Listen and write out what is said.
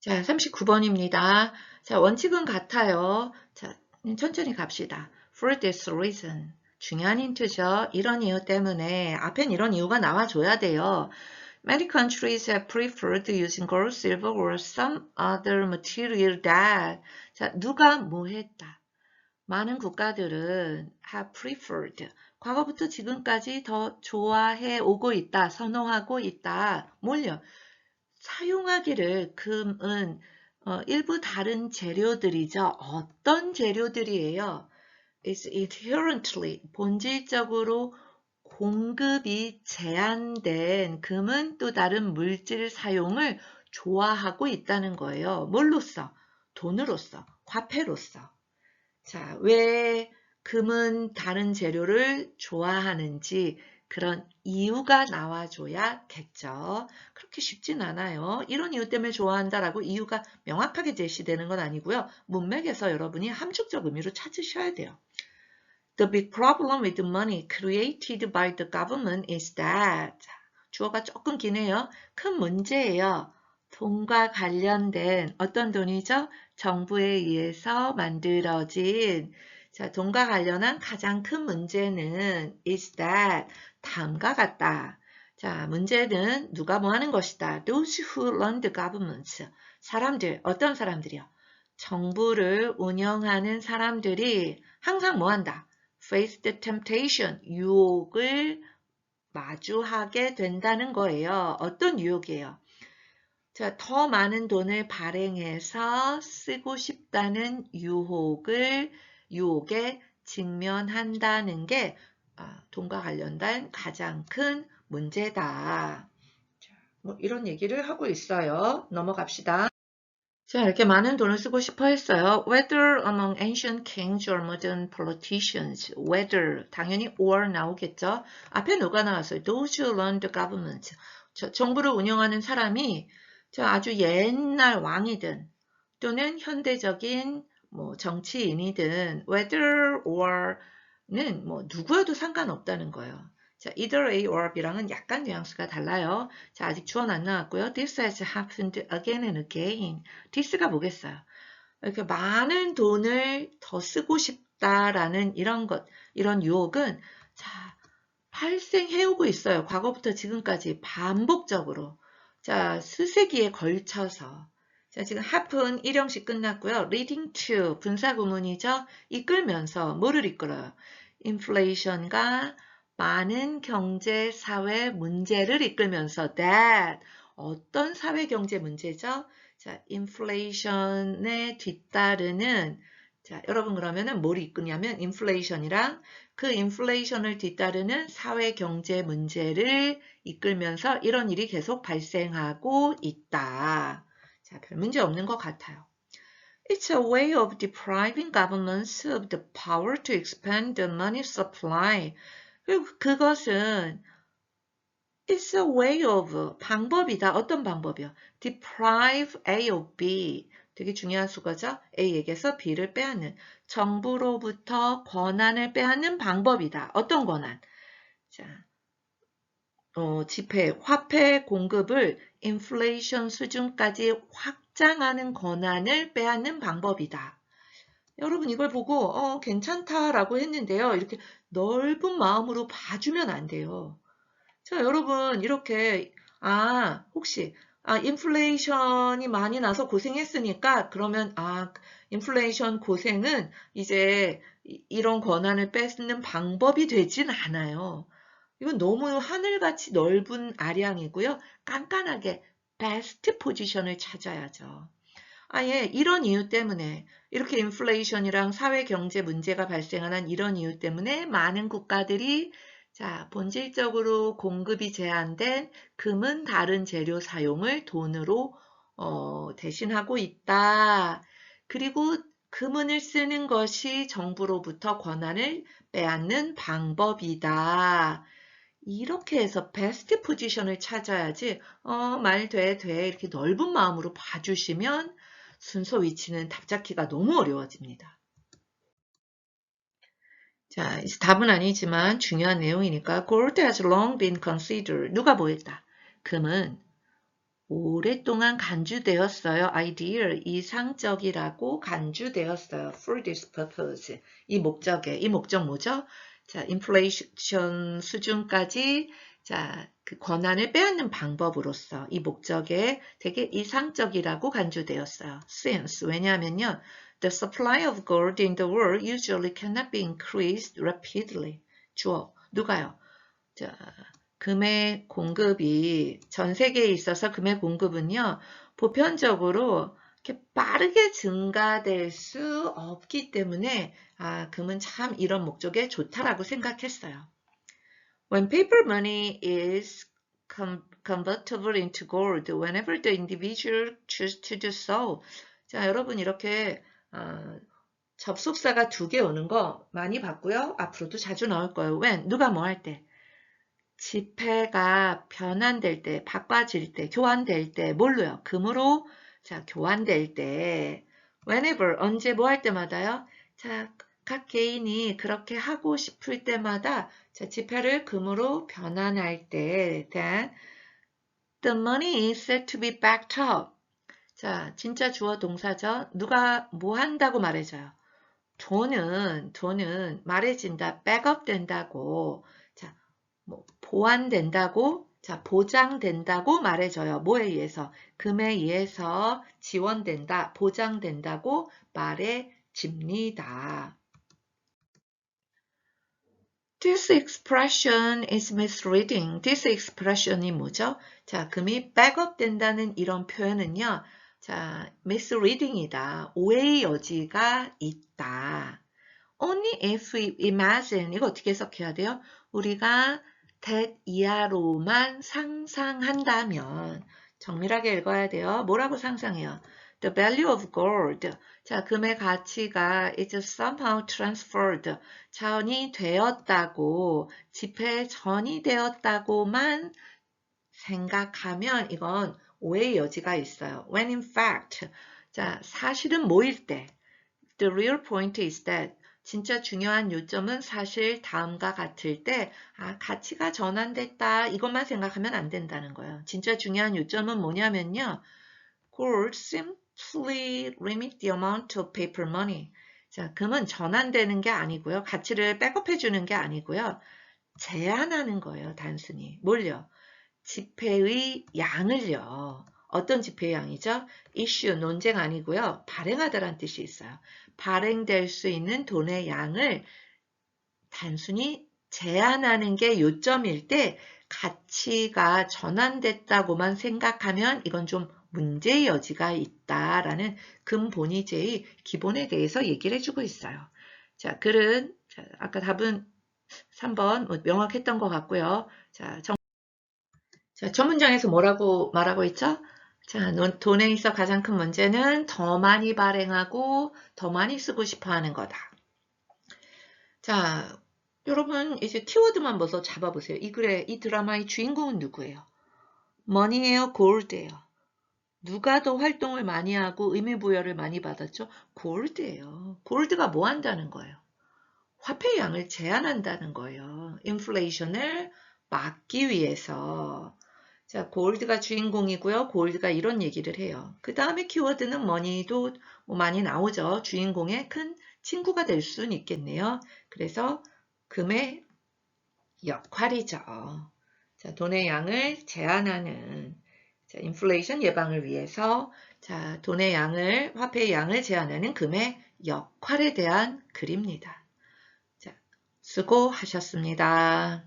자, 39번입니다. 자, 원칙은 같아요. 자, 천천히 갑시다. For this reason. 중요한 힌트죠. 이런 이유 때문에 앞엔 이런 이유가 나와줘야 돼요. Many countries have preferred using gold, silver, or some other material that. 자, 누가 뭐 했다. 많은 국가들은 have preferred. 과거부터 지금까지 더 좋아해 오고 있다. 선호하고 있다. 뭘요? 사용하기를 금은 일부 다른 재료들이죠. 어떤 재료들이에요? Is inherently 본질적으로 공급이 제한된 금은 또 다른 물질 사용을 좋아하고 있다는 거예요. 뭘로써? 돈으로써, 화폐로서. 자, 왜 금은 다른 재료를 좋아하는지 그런 이유가 나와줘야겠죠. 그렇게 쉽진 않아요. 이런 이유 때문에 좋아한다라고 이유가 명확하게 제시되는 건 아니고요. 문맥에서 여러분이 함축적 의미로 찾으셔야 돼요. The big problem with money created by the government is that 주어가 조금 기네요. 큰 문제예요. 돈과 관련된 어떤 돈이죠? 정부에 의해서 만들어진 자, 돈과 관련한 가장 큰 문제는 is that 다음과 같다. 자, 문제는 누가 뭐 하는 것이다. Those who run the government. 사람들, 어떤 사람들이요? 정부를 운영하는 사람들이 항상 뭐 한다? Face the temptation, 유혹을 마주하게 된다는 거예요. 어떤 유혹이에요? 자, 더 많은 돈을 발행해서 쓰고 싶다는 유혹에 직면한다는 게 돈과 관련된 가장 큰 문제다. 자, 뭐 이런 얘기를 하고 있어요. 넘어갑시다. 자, 이렇게 많은 돈을 쓰고 싶어 했어요. Whether among ancient kings or modern politicians. Whether, 당연히 or 나오겠죠. 앞에 누가 나왔어요? Those who run the government. 정부를 운영하는 사람이 아주 옛날 왕이든 또는 현대적인 뭐 정치인이든 whether or는 뭐 누구여도 상관없다는 거예요. 자, either A or B랑은 약간 뉘앙스가 달라요. 자, 아직 주어는 안 나왔고요. This has happened again and again. this가 뭐겠어요? 이렇게 많은 돈을 더 쓰고 싶다라는 이런 유혹은 자, 발생해오고 있어요. 과거부터 지금까지 반복적으로. 자, 수세기에 걸쳐서. 자, 지금 happen 1형식 끝났고요. leading to 분사구문이죠. 이끌면서 뭐를 이끌어요? inflation과 많은 경제 사회 문제를 이끌면서 that 어떤 사회 경제 문제죠? 자, inflation에 뒤따르는 자, 여러분 그러면은 뭘 이끄냐면 inflation이랑 그 인플레이션을 뒤따르는 사회 경제 문제를 이끌면서 이런 일이 계속 발생하고 있다. 자, 별 문제 없는 것 같아요. It's a way of depriving governments of the power to expand the money supply. 그리고 그것은 It's a way of 방법이다. 어떤 방법이요? Deprive A of B. 되게 중요한 수거죠. A에게서 B를 빼앗는 정부로부터 권한을 빼앗는 방법이다. 어떤 권한? 자, 지폐, 화폐 공급을 인플레이션 수준까지 확장하는 권한을 빼앗는 방법이다. 여러분 이걸 보고 괜찮다라고 했는데요. 이렇게 넓은 마음으로 봐주면 안 돼요. 자, 여러분, 이렇게, 혹시, 인플레이션이 많이 나서 고생했으니까, 그러면, 인플레이션 고생은 이제 이런 권한을 뺏는 방법이 되진 않아요. 이건 너무 하늘같이 넓은 아량이고요. 깐깐하게 베스트 포지션을 찾아야죠. 아예 이런 이유 때문에 이렇게 인플레이션이랑 사회 경제 문제가 발생하는 이런 이유 때문에 많은 국가들이 자, 본질적으로 공급이 제한된 금은 다른 재료 사용을 돈으로 대신하고 있다. 그리고 금은을 쓰는 것이 정부로부터 권한을 빼앗는 방법이다. 이렇게 해서 베스트 포지션을 찾아야지 말 돼 이렇게 넓은 마음으로 봐주시면 순서 위치는 답잡기가 너무 어려워집니다. 자, 이제 답은 아니지만 중요한 내용이니까 Gold has long been considered. 누가 뭐 했다? 금은 오랫동안 간주되었어요. ideal, 이상적이라고 간주되었어요. for this purpose, 이 목적에. 이 목적 뭐죠? 자, 인플레이션 수준까지 자, 그 권한을 빼앗는 방법으로서 이 목적에 되게 이상적이라고 간주되었어요. since, 왜냐하면요. The supply of gold in the world usually cannot be increased rapidly. 주어, 누가요? 자, 금의 공급이 전 세계에 있어서 금의 공급은요. 보편적으로 이렇게 빠르게 증가될 수 없기 때문에 금은 참 이런 목적에 좋다라고 생각했어요. When paper money is convertible into gold, whenever the individual choose to do so. 자, 여러분 이렇게 접속사가 2개 오는 거 많이 봤고요. 앞으로도 자주 나올 거예요. when, 누가 뭐 할 때. 지폐가 변환될 때, 바꿔질 때, 교환될 때, 뭘로요? 금으로, 자, 교환될 때, whenever, 언제 뭐 할 때마다요? 자, 각 개인이 그렇게 하고 싶을 때마다, 자, 지폐를 금으로 변환할 때, then, the money is said to be backed up. 자, 진짜 주어 동사죠? 누가 뭐 한다고 말해줘요? 돈은 말해진다, 백업 된다고, 자, 뭐 보완된다고, 자, 보장된다고 말해줘요. 뭐에 의해서? 금에 의해서 지원된다, 보장된다고 말해집니다. This expression is misleading. This expression이 뭐죠? 자, 금이 백업 된다는 이런 표현은요. 자, misleading이다. 오해의 여지가 있다. Only if we imagine, 이거 어떻게 해석해야 돼요? 우리가 that 이하로만 상상한다면, 정밀하게 읽어야 돼요. 뭐라고 상상해요? The value of gold. 자, 금의 가치가 is somehow transferred. 전이 되었다고, 지폐에 전이 되었다고만 생각하면 이건 오해의 여지가 있어요. When in fact, 자, 사실은 뭐일 때? The real point is that 진짜 중요한 요점은 사실 다음과 같을 때 가치가 전환됐다 이것만 생각하면 안 된다는 거예요. 진짜 중요한 요점은 뭐냐면요. Gold simply limit the amount of paper money. 자, 금은 전환되는 게 아니고요. 가치를 백업해 주는 게 아니고요. 제한하는 거예요. 단순히. 뭘요? 지폐의 양을요. 어떤 지폐의 양이죠? 이슈, 논쟁 아니고요. 발행하다라는 뜻이 있어요. 발행될 수 있는 돈의 양을 단순히 제한하는 게 요점일 때 가치가 전환됐다고만 생각하면 이건 좀 문제의 여지가 있다라는 금본위제의 기본에 대해서 얘기를 해주고 있어요. 자, 글은 아까 답은 3번 명확했던 것 같고요. 자, 첫 문장에서 뭐라고 말하고 있죠? 자, 돈에 있어 가장 큰 문제는 더 많이 발행하고 더 많이 쓰고 싶어 하는 거다. 자, 여러분 이제 키워드만 먼저 잡아보세요. 이 글의, 이 드라마의 주인공은 누구예요? 머니예요? 골드예요? 누가 더 활동을 많이 하고 의미부여를 많이 받았죠? 골드예요. 골드가 뭐 한다는 거예요? 화폐 양을 제한한다는 거예요. 인플레이션을 막기 위해서. 자, 골드가 주인공이고요. 골드가 이런 얘기를 해요. 그 다음에 키워드는 머니도 뭐 많이 나오죠. 주인공의 큰 친구가 될 수는 있겠네요. 그래서 금의 역할이죠. 자, 돈의 양을 제한하는, 자, 인플레이션 예방을 위해서, 자, 돈의 양을, 화폐의 양을 제한하는 금의 역할에 대한 글입니다. 자, 수고하셨습니다.